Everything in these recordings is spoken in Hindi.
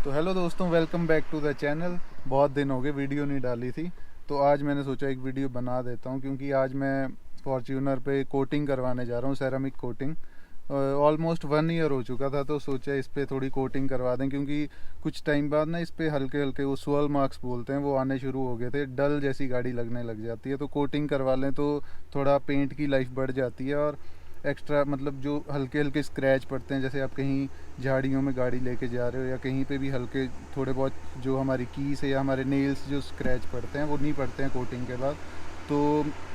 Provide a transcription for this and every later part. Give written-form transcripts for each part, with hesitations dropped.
तो हेलो दोस्तों, welcome back to the channel. बहुत दिन हो गए वीडियो नहीं डाली थी, तो आज मैंने सोचा एक वीडियो बना देता हूं क्योंकि आज मैं फॉर्च्यूनर पे कोटिंग करवाने जा रहा हूं, सेरामिक कोटिंग। ऑलमोस्ट 1 ईयर हो चुका था, तो सोचा इस पे थोड़ी कोटिंग करवा दें क्योंकि कुछ टाइम बाद ना इस पे हल्के हल्के वो स्वर्ल मार्क्स बोलते हैं वो आने शुरू हो गए थे। डल जैसी गाड़ी लगने लग जाती है, तो कोटिंग करवा लें तो थोड़ा पेंट की लाइफ बढ़ जाती है और एक्स्ट्रा मतलब जो हल्के हल्के स्क्रैच पड़ते हैं, जैसे आप कहीं झाड़ियों में गाड़ी लेके जा रहे हो या कहीं पे भी हल्के थोड़े बहुत जो हमारी कीज है या हमारे नेल्स जो स्क्रैच पड़ते हैं वो नहीं पड़ते हैं कोटिंग के बाद। तो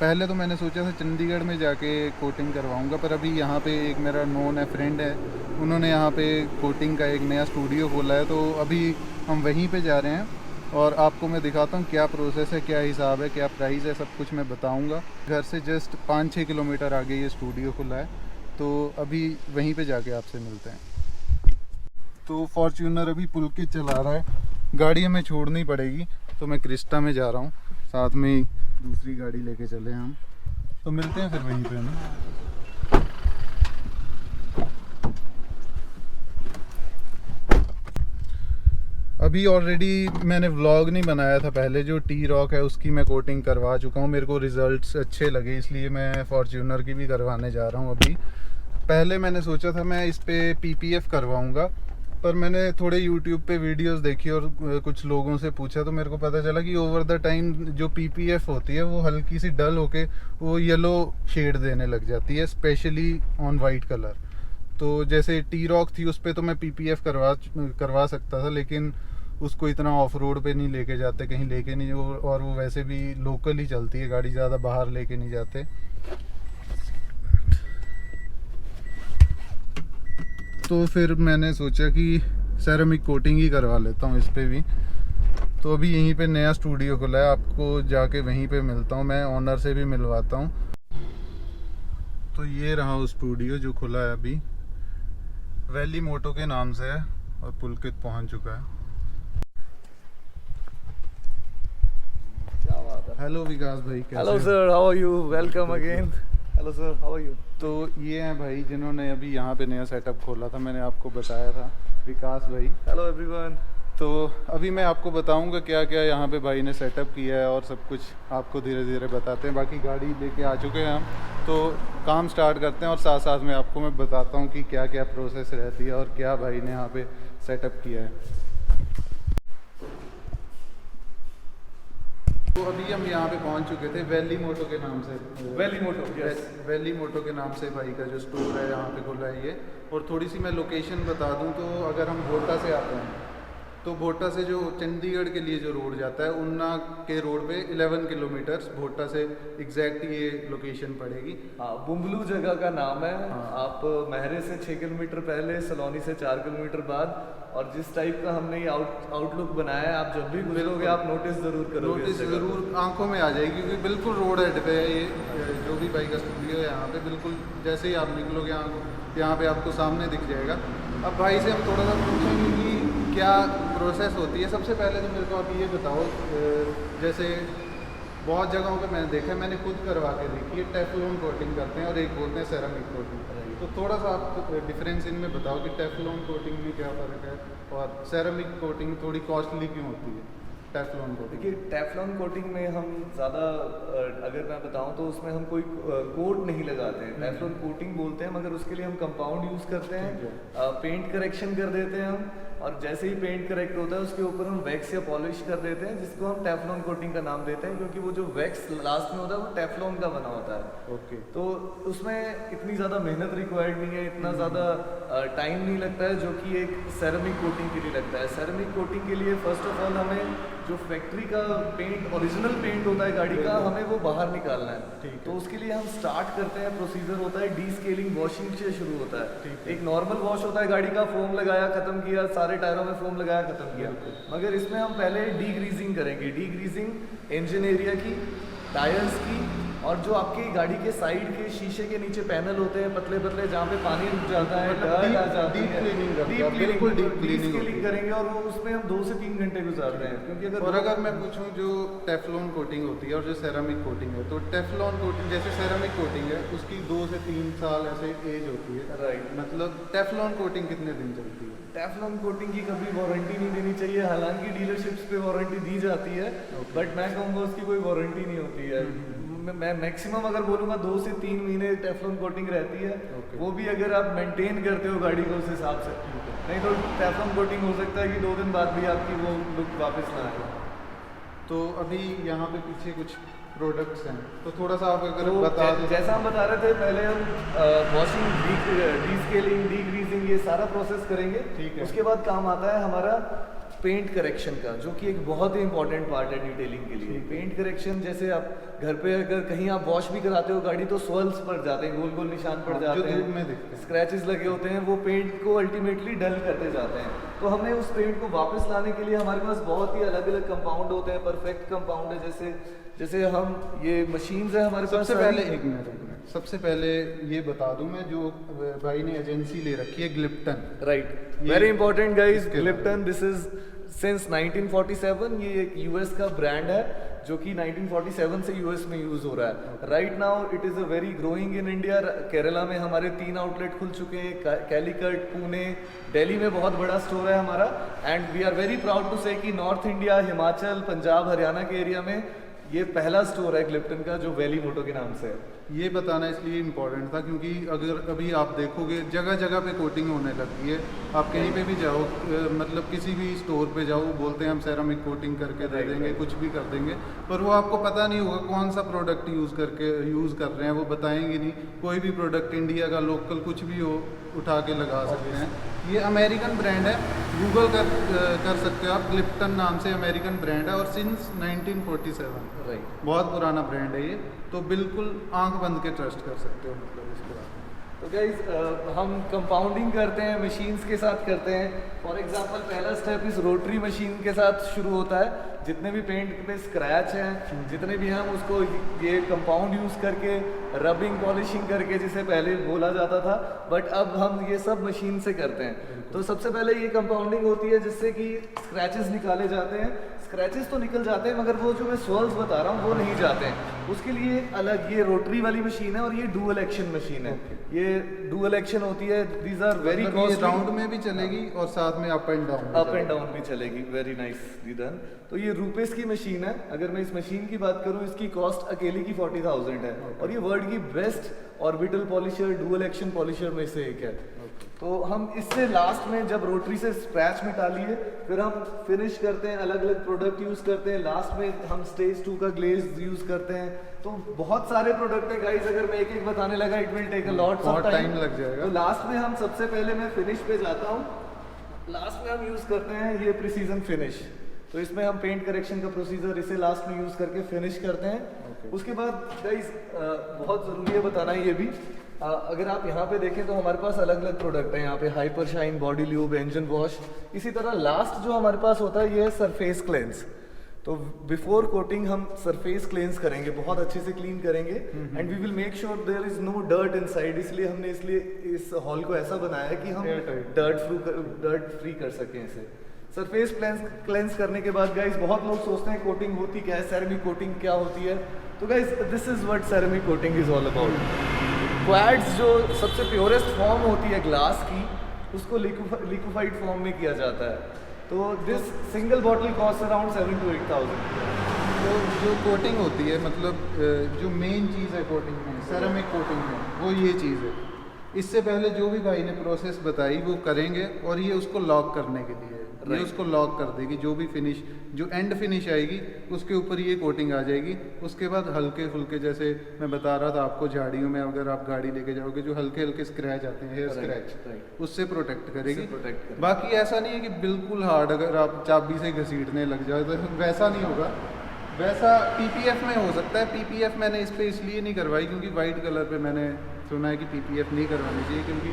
पहले तो मैंने सोचा था चंडीगढ़ में जाके कोटिंग करवाऊंगा, पर अभी यहाँ पे एक मेरा नोन है, फ्रेंड है, उन्होंने यहाँ पे कोटिंग का एक नया स्टूडियो खोला है, तो अभी हम वहीं पे जा रहे हैं और आपको मैं दिखाता हूँ क्या प्रोसेस है, क्या हिसाब है, क्या प्राइस है, सब कुछ मैं बताऊँगा। घर से जस्ट 5-6 किलोमीटर आगे ये स्टूडियो खुला है, तो अभी वहीं पे जाके आपसे मिलते हैं। तो फॉर्च्यूनर अभी पुल के चला रहा है, गाड़ी हमें छोड़नी पड़ेगी, तो मैं क्रिस्टा में जा रहा हूँ, साथ में ही दूसरी गाड़ी लेके चले हम, तो मिलते हैं फिर वहीं पे ना। अभी ऑलरेडी मैंने व्लॉग नहीं बनाया था पहले, जो टी रॉक है उसकी मैं कोटिंग करवा चुका हूँ, मेरे को रिजल्ट्स अच्छे लगे, इसलिए मैं फॉर्च्यूनर की भी करवाने जा रहा हूँ। अभी पहले मैंने सोचा था मैं इस पे पीपीएफ करवाऊँगा, पर मैंने थोड़े यूट्यूब पे वीडियोस देखी और कुछ लोगों से पूछा, तो मेरे को पता चला कि ओवर द टाइम जो पीपीएफ होती है वो हल्की सी डल होके वो येलो शेड देने लग जाती है, स्पेशली ऑन वाइट कलर। तो जैसे टी रॉक थी उस पर तो मैं पीपीएफ करवा सकता था, लेकिन उसको इतना ऑफ रोड पे नहीं लेके जाते, कहीं लेके नहीं, और वो वैसे भी लोकल ही चलती है गाड़ी, ज़्यादा बाहर लेके नहीं जाते। तो फिर मैंने सोचा कि सेरामिक कोटिंग ही करवा लेता हूँ इस पे भी। तो अभी यहीं पे नया स्टूडियो खुला है, आपको जाके वहीं पे मिलता हूँ, मैं ऑनर से भी मिलवाता हूँ। तो ये रहा वो स्टूडियो जो खुला है अभी, वैली मोटो के नाम से है और पुलकित पहुँच चुका है। हेलो विकास भाई, कैसे? Hello sir, how are you? Welcome again. Hello sir, how are you? तो ये हैं भाई जिन्होंने अभी यहाँ पे नया सेटअप खोला था, मैंने आपको बताया था, विकास भाई। Hello everyone. तो अभी मैं आपको बताऊंगा क्या क्या यहाँ पे भाई ने सेटअप किया है और सब कुछ आपको धीरे धीरे बताते हैं। बाकी गाड़ी लेके आ चुके हैं हम, तो काम स्टार्ट करते हैं और साथ साथ में आपको मैं बताता हूँ कि क्या क्या प्रोसेस रहती है और क्या भाई ने यहाँ पे सेटअप किया है। तो अभी हम यहाँ पे पहुँच चुके थे, वैली मोटो के नाम से। वैली मोटो, यस। वैली मोटो के नाम से भाई का जो स्टोर है यहाँ पे खुला है ये। और थोड़ी सी मैं लोकेशन बता दूँ, तो अगर हम भोटा से आते हैं तो भोटा से जो चंडीगढ़ के लिए जो रोड जाता है, उन्ना के रोड पे 11 किलोमीटर्स भोटा से एग्जैक्ट ये लोकेशन पड़ेगी। हाँ, बुम्बलू जगह का नाम है। हाँ। आप महरे से 6 किलोमीटर पहले, सलोनी से 4 किलोमीटर बाद, और जिस टाइप का हमने ये आउटलुक बनाया है, आप जब भी गुजरोगे आप नोटिस जरूर करोगे, नोटिस ज़रूर आंखों में आ जाएगी, क्योंकि बिल्कुल रोड हेड पे है ये जो भी बाइक का स्टूडियो है यहाँ पे। बिल्कुल जैसे ही आप निकलोगे यहाँ पे आपको सामने दिख जाएगा। अब भाई से हम थोड़ा सा पूछेंगे कि क्या प्रोसेस होती है। सबसे पहले तो मेरे को आप ये बताओ, जैसे बहुत जगहों पे मैंने देखा है, मैंने खुद करवा के देखी है, टेफलॉन कोटिंग करते हैं और एक बोलते हैं सेरामिक कोटिंग। तो थोड़ा सा आप डिफरेंस इनमें बताओ कि टेफलॉन कोटिंग में क्या फ़र्क है और सेरामिक कोटिंग थोड़ी कॉस्टली क्यों होती है टेफलॉन कोटिंग? देखिए, टेफलॉन कोटिंग में हम ज़्यादा, अगर मैं बताऊं तो उसमें हम कोई कोट नहीं लगाते हैं, टेफलॉन कोटिंग बोलते हैं, मगर उसके लिए हम कंपाउंड यूज़ करते हैं, पेंट करेक्शन कर देते हैं हम, और जैसे ही पेंट करेक्ट होता है उसके ऊपर हम वैक्स या पॉलिश कर देते हैं, जिसको हम टेफलॉन कोटिंग का नाम देते हैं, क्योंकि वो जो वैक्स लास्ट में होता है वो टेफलॉन का बना होता है। ओके। तो उसमें इतनी ज़्यादा मेहनत रिक्वायर्ड नहीं है, इतना ज़्यादा टाइम नहीं लगता है जो कि एक सेरामिक कोटिंग के लिए लगता है। सेरामिक कोटिंग के लिए फर्स्ट ऑफ ऑल हमें जो फैक्ट्री का पेंट, ओरिजिनल पेंट होता है गाड़ी का, हमें वो बाहर निकालना है। तो उसके लिए हम स्टार्ट करते हैं, प्रोसीजर होता है डी स्केलिंग, वॉशिंग से शुरू होता है। एक नॉर्मल वॉश होता है गाड़ी का, फोम लगाया, खत्म किया, सारे टायरों में फोम लगाया, खत्म किया। मगर इसमें हम पहले डी ग्रीजिंग करेंगे। डी ग्रीजिंग इंजन एरिया की, टायर्स की, और जो आपकी गाड़ी के साइड के शीशे के नीचे पैनल होते हैं पतले पतले, जहाँ पे पानी रुक जाता है, डस्ट आ जाती है, डीप क्लीनिंग करेंगे, और वो उसमें हम 2 से 3 घंटे गुजारते हैं। क्योंकि अगर मैं पूछूं जो टेफलॉन कोटिंग होती है और जो सेरामिक कोटिंग है, तो टेफलॉन कोटिंग जैसे सेरामिक कोटिंग है उसकी 2 से 3 साल ऐसे एज होती है, राइट। मतलब टेफलॉन कोटिंग कितने दिन चलती है? टेफ्लॉन कोटिंग की कभी वारंटी नहीं देनी चाहिए। हालांकि डीलरशिप्स पे वारंटी दी जाती है, बट मैं कहूँगा उसकी कोई वारंटी नहीं होती है। मैं मैक्सिमम अगर बोलूँगा 2 से 3 महीने टेफ्लॉन कोटिंग रहती है, वो भी अगर आप मेंटेन करते हो गाड़ी को उस हिसाब से। नहीं तो टेफ्लॉन कोटिंग हो सकता है कि 2 दिन बाद भी आपकी वो लुक वापस ना आए। तो अभी यहाँ पे पीछे कुछ प्रोडक्ट्स हैं, तो थोड़ा सा आप अगर तो बता दें। जैसा हम बता रहे थे, पहले हम वॉशिंग, डीस्केलिंग, डीग्रीजिंग, ये सारा प्रोसेस करेंगे। ठीक है। उसके बाद काम आता है हमारा पेंट करेक्शन का, जो कि एक बहुत ही इंपॉर्टेंट पार्ट है डिटेलिंग के लिए। पेंट करेक्शन, जैसे आप घर पे अगर कहीं आप वॉश भी कराते हो गाड़ी, तो स्वर्ल्स पड़ जाते हैं, गोल गोल निशान पड़ जाते हैं, धूप में दिखते हैं, स्क्रैचेस लगे होते हैं, वो पेंट को अल्टीमेटली डल करते जाते हैं। तो हमें उस पेंट को वापस लाने के लिए हमारे पास बहुत ही अलग अलग कंपाउंड होते हैं, परफेक्ट कंपाउंड है। जैसे हम ये मशीन्स है हमारे पास। सबसे पहले एक मिनट, सबसे पहले ये बता दूं मैं, जो भाई ने एजेंसी ले रखी है Glipton, right, very important guys, Glipton. This is since 1947, ये एक यूएस का ब्रांड है जो कि 1947 से यूएस में यूज हो रहा है। Right now it is a very growing in India. Kerala में हमारे 3 आउटलेट खुल चुके हैं, कैलीकट, पुणे, दिल्ली में बहुत बड़ा स्टोर है हमारा। And we are very proud to say कि नॉर्थ इंडिया, हिमाचल, पंजाब, हरियाणा के एरिया में ये पहला स्टोर है ग्लिप्टन का, जो वैली मोटो के नाम से है। ये बताना इसलिए इम्पोर्टेंट था क्योंकि अगर अभी आप देखोगे जगह जगह पे कोटिंग होने लगी है। आप कहीं पे भी जाओ, मतलब किसी भी स्टोर पे जाओ, बोलते हैं हम सेरामिक कोटिंग करके दे देंगे, कुछ भी कर देंगे, पर वो आपको पता नहीं होगा कौन सा प्रोडक्ट यूज़ कर रहे हैं, वो बताएंगे नहीं। कोई भी प्रोडक्ट इंडिया का लोकल कुछ भी हो, उठा के लगा सकते हैं। ये अमेरिकन ब्रांड है, गूगल कर सकते हो आप, ग्लिप्टन नाम से अमेरिकन ब्रांड है, और सिंस 1947 राइट, बहुत पुराना ब्रांड है ये। तो बिल्कुल आंख बंद के ट्रस्ट कर सकते हो, मतलब इसके बाद। तो गाइज हम कंपाउंडिंग करते हैं, मशीन्स के साथ करते हैं। फॉर एग्जांपल पहला स्टेप इस रोटरी मशीन के साथ शुरू होता है। जितने भी पेंट पे स्क्रैच हैं, जितने भी हम उसको ये कंपाउंड यूज़ करके, रबिंग, पॉलिशिंग करके, जिसे पहले बोला जाता था, बट अब हम ये सब मशीन से करते हैं। तो सबसे पहले ये कंपाउंडिंग होती है जिससे कि स्क्रैचेस निकाले जाते हैं। स्क्रैचेस तो निकल जाते हैं, मगर वो जो मैं स्वर्ल्स बता रहा हूँ वो नहीं जाते हैं। उसके लिए अलग ये रोटरी वाली मशीन है, और ये डुअल एक्शन मशीन है। ये डुअल एक्शन होती है। These are very costly. Round में भी चलेगी और साथ में अप एंड डाउन भी चलेगी। Very nice done. तो ये रुपीस की मशीन है। अगर मैं इस मशीन की बात करूँ, इसकी कॉस्ट अकेली की 40,000 है, और ये वर्ल्ड की best orbital polisher, dual action polisher में से एक है। तो हम इससे लास्ट में जब रोटरी से स्क्रैच मिटा लिए, फिर हम फिनिश करते हैं, अलग अलग प्रोडक्ट यूज करते हैं। लास्ट में हम स्टेज 2 का ग्लेज यूज करते हैं। तो बहुत सारे प्रोडक्ट है गाइस, अगर मैं एक एक बताने लगा it will take a lot of time लग जाएगा। तो लास्ट में हम सबसे पहले मैं फिनिश पे जाता हूँ। लास्ट में हम यूज करते हैं ये प्रिसीजन फिनिश। तो इसमें हम पेंट करेक्शन का प्रोसीजर इसे लास्ट में यूज करके फिनिश करते हैं। उसके बाद गाइस बहुत जरूरी है बताना ये भी, अगर आप यहाँ पे देखें तो हमारे पास अलग अलग प्रोडक्ट हैं। यहाँ पे hyper shine, body lube, engine wash. इसी तरह लास्ट जो हमारे पास होता है ये है सरफेस क्लेंस। तो बिफोर कोटिंग हम सरफेस क्लेंस करेंगे, बहुत अच्छे से क्लीन करेंगे, and we will make sure there is no dirt inside. इसलिए हमने इस हॉल को ऐसा बनाया है कि हम डर्ट फ्री कर सकें इसे। सरफेस क्लेंस करने के बाद गाइस बहुत लोग सोचते हैं कोटिंग होती क्या है, सेरेमिक कोटिंग क्या होती है। तो guys this is what ceramic coating is all about. Quads जो सबसे प्योरेस्ट फॉर्म होती है ग्लास की, उसको लिक्विफाइड फॉर्म में किया जाता है। तो this single bottle cost around 7,000 to 8,000। तो जो कोटिंग होती है, मतलब जो मेन चीज़ है कोटिंग में, सेरेमिक कोटिंग में, वो ये चीज़ है। इससे पहले जो भी भाई ने प्रोसेस बताई वो करेंगे, और ये उसको लॉक करने के लिए ये उसको लॉक कर देगी। जो भी फिनिश, जो एंड फिनिश आएगी उसके ऊपर ये कोटिंग आ जाएगी। उसके बाद हल्के फुल्के, जैसे मैं बता रहा था आपको, झाड़ियों में अगर आप गाड़ी लेके जाओगे, जो हल्के हल्के स्क्रैच आते हैं, हेयर स्क्रैच, उससे प्रोटेक्ट करेगी। बाकी ऐसा नहीं है कि बिल्कुल हार्ड, अगर आप चाबी से घसीटने लग जाओ तो वैसा नहीं होगा। वैसा पीपीएफ में हो सकता है। पीपीएफ मैंने इस पर इसलिए नहीं करवाई क्योंकि वाइट कलर पे मैंने सुना है कि पीपीएफ नहीं करवानी चाहिए, क्योंकि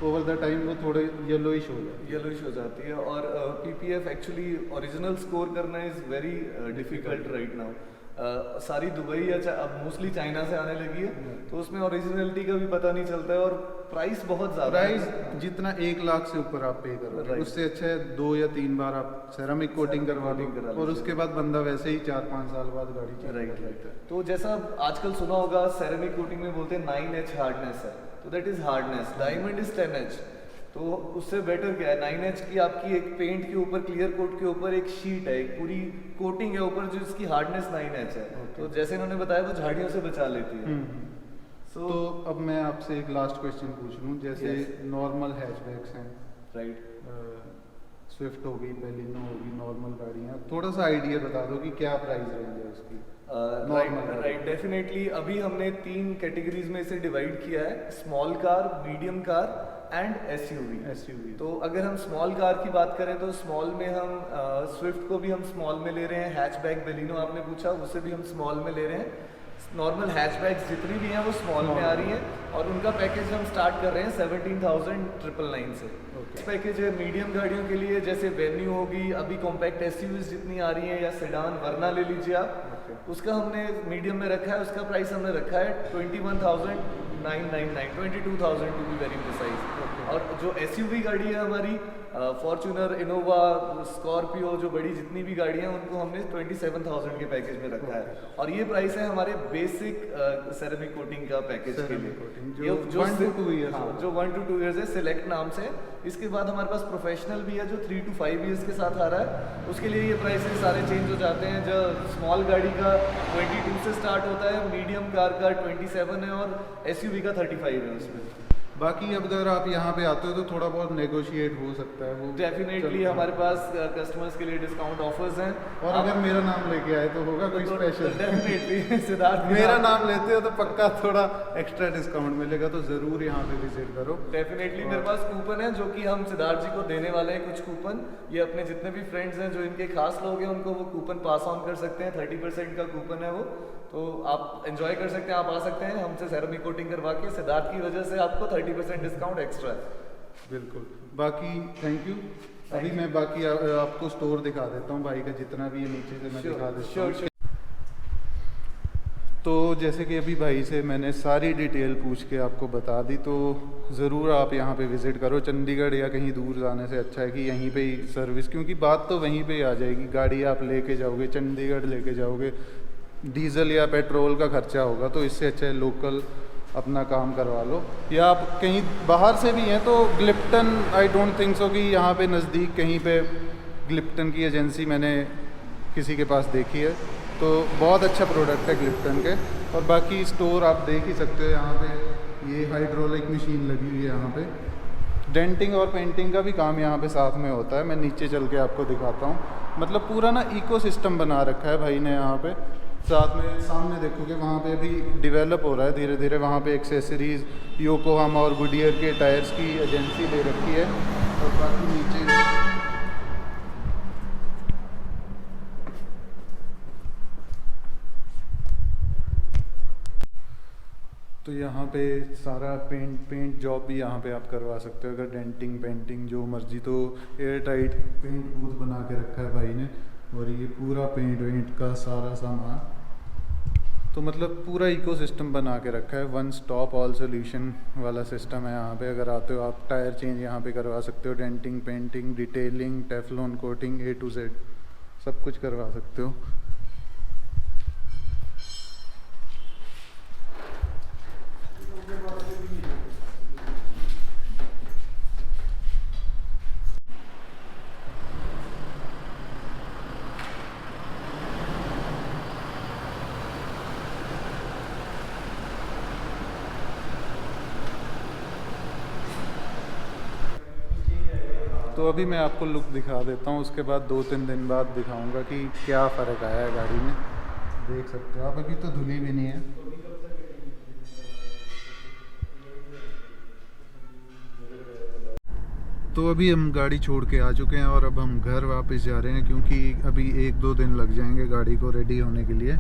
ओवर द टाइम वो थोड़े येलोइश हो जाती है। और पीपीएफ एक्चुअली ओरिजिनल स्कोर करना is very difficult right now. सारी दुबई या अब मोस्टली चाइना से आने लगी है, तो उसमें ओरिजिनलिटी का भी पता नहीं चलता है, और प्राइस बहुत ज़्यादा है। प्राइस जितना 1 लाख से ऊपर आप पे करो, उससे अच्छा है 2 या 3 बार आप सेरामिक कोटिंग करवा लो, और उसके बाद बंदा वैसे ही 4-5 साल बाद गाड़ी चलाएगा। राइट। तो जैसा आजकल सुना होगा, सेरामिक कोटिंग में बोलते हैं 9H हार्डनेस है, तो that is hardness. Diamond is 10H। तो उससे बेटर क्या है, 9H की आपकी एक पेंट के ऊपर, क्लियर कोट के ऊपर एक शीट है, एक पूरी कोटिंग है ऊपर, जो इसकी हार्डनेस 9H है। तो जैसे इन्होंने बताया वो झाड़ियों से बचा लेती है। तो अब मैं आपसे एक लास्ट क्वेश्चन पूछ लूँ, जैसे नॉर्मल हैचबैक्स हैं, राइट, स्विफ्ट होगी, बेलिनो होगी, नॉर्मल गाड़ियाँ, थोड़ा सा आइडिया बता दो कि क्या प्राइस रेंज है उसकी? राइट, डेफिनेटली अभी हमने 3 कैटेगरीज में इसे डिवाइड किया है, small car, medium car and SUV. तो अगर हम स्मॉल कार की बात करें तो स्मॉल में हम स्विफ्ट को भी हम स्मॉल में ले रहे हैं, हैचबैक बेलिनो आपने पूछा उसे भी हम स्मॉल में ले रहे हैं, नॉर्मल हैचबैक्स जितनी भी हैं वो स्मॉल में आ रही हैं, और उनका पैकेज हम स्टार्ट कर रहे हैं 17,999 से। इस पैकेज है मीडियम गाड़ियों के लिए, जैसे वेन्यू होगी, अभी कॉम्पैक्ट एसयूवीज जितनी आ रही हैं, या सेडान वरना ले लीजिए आप, उसका हमने मीडियम में रखा है, उसका प्राइस हमने रखा है 21,999, 22,000 टू बी वेरी प्रिसाइज। और जो एसयूवी गाड़ी है हमारी, फॉर्च्यूनर, इनोवा, स्कॉर्पियो, जो बड़ी जितनी भी गाड़ियाँ हैं उनको हमने 27,000 के पैकेज में रखा है, और ये प्राइस है हमारे बेसिक सेरेमिक कोटिंग का पैकेज के लिए, जो 1 to 2 ईयर्स है, सिलेक्ट नाम से। इसके बाद हमारे पास प्रोफेशनल भी है जो 3 to 5 ईयर्स के साथ आ रहा है, उसके लिए ये प्राइसेस सारे चेंज हो जाते हैं। जो स्मॉल गाड़ी का 22 से स्टार्ट होता है, मीडियम कार का 27 है, और एसयूवी का 35 है उसमें। बाकी अब अगर आप यहाँ पे आते हो तो थोड़ा बहुत नेगोशिएट हो सकता है, वो डेफिनेटली हमारे पास कस्टमर्स के लिए डिस्काउंट ऑफर्स हैं, और अगर मेरा नाम लेके आए तो होगा कोई स्पेशल? डेफिनेटली सिद्धार्थ, मेरा नाम लेते हो तो पक्का थोड़ा एक्स्ट्रा डिस्काउंट मिलेगा, तो ज़रूर यहाँ पे विजिट करो। डेफिनेटली मेरे पास कूपन है जो कि हम सिद्धार्थ जी को देने वाले हैं, कुछ कूपन, ये अपने जितने भी फ्रेंड्स हैं जो इनके खास लोग हैं उनको वो कूपन पास ऑन कर सकते हैं, 30% का कूपन है वो, तो आप एंजॉय कर सकते हैं, आप आ सकते हैं हमसे सेरेमिक कोटिंग करवा के, सिद्धार्थ की वजह से आपको 30% डिस्काउंट एक्स्ट्रा है। बिल्कुल, बाकी थैंक यू। अभी मैं बाकी आपको स्टोर दिखा देता हूँ भाई का, जितना भी है नीचे से मैं दिखा देता हूँ। तो जैसे कि अभी भाई से मैंने सारी डिटेल पूछ के आपको बता दी, तो ज़रूर आप यहाँ पे विज़िट करो। चंडीगढ़ या कहीं दूर जाने से अच्छा है कि यहीं पे ही सर्विस, क्योंकि बात तो वहीं पे ही आ जाएगी, गाड़ी आप लेके जाओगे, चंडीगढ़ लेके जाओगे, डीजल या पेट्रोल का खर्चा होगा, तो इससे अच्छा है लोकल अपना काम करवा लो। या आप कहीं बाहर से भी हैं तो ग्लिप्टन, आई डोंट थिंक सो कि यहाँ पे नज़दीक कहीं पे ग्लिप्टन की एजेंसी मैंने किसी के पास देखी है, तो बहुत अच्छा प्रोडक्ट है ग्लिप्टन के। और बाकी स्टोर आप देख ही सकते हो, यहाँ पे ये हाइड्रोलिक मशीन लगी हुई है, यहाँ पे डेंटिंग और पेंटिंग का भी काम यहाँ पे साथ में होता है। मैं नीचे चल के आपको दिखाता हूँ, मतलब पूरा ना इकोसिस्टम बना रखा है भाई ने यहाँ पे। साथ में सामने देखोगे वहाँ पे भी डेवलप हो रहा है धीरे धीरे, वहाँ पे एक्सेसरीज़, योकोहामा और गुडियर के टायर्स की एजेंसी ले रखी है। और बाकी नीचे तो यहाँ पे सारा पेंट जॉब भी यहाँ पे आप करवा सकते हो, अगर डेंटिंग पेंटिंग जो मर्जी। तो एयर टाइट पेंट बूथ बना के रखा है भाई ने, और ये पूरा पेंट वेंट का सारा सामान, तो मतलब पूरा इकोसिस्टम बना के रखा है, वन स्टॉप ऑल सोल्यूशन वाला सिस्टम है यहाँ पे। अगर आते हो आप टायर चेंज यहाँ पे करवा सकते हो, denting painting detailing Teflon coating A to Z सब कुछ करवा सकते हो। तो अभी मैं आपको लुक दिखा देता हूँ, उसके बाद 2-3 दिन बाद दिखाऊंगा कि क्या फ़र्क आया है गाड़ी में। देख सकते हो आप, अभी तो धुली भी नहीं है। तो अभी हम गाड़ी छोड़ के आ चुके हैं और अब हम घर वापस जा रहे हैं, क्योंकि अभी 1-2 दिन लग जाएंगे गाड़ी को रेडी होने के लिए।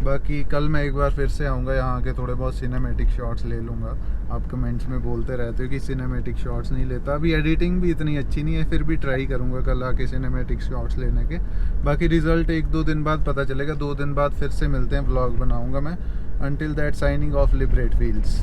बाकी कल मैं एक बार फिर से आऊँगा यहाँ आके, थोड़े बहुत सिनेमैटिक शॉट्स ले लूँगा। आप कमेंट्स में बोलते रहते हो कि सिनेमैटिक शॉट्स नहीं लेता, अभी एडिटिंग भी इतनी अच्छी नहीं है, फिर भी ट्राई करूँगा कल आके सिनेमैटिक शॉट्स लेने के। बाकी रिज़ल्ट 1-2 दिन बाद पता चलेगा, 2 दिन बाद फिर से मिलते हैं, व्लॉग बनाऊँगा मैं। Until that, signing off, Liberate Wheels.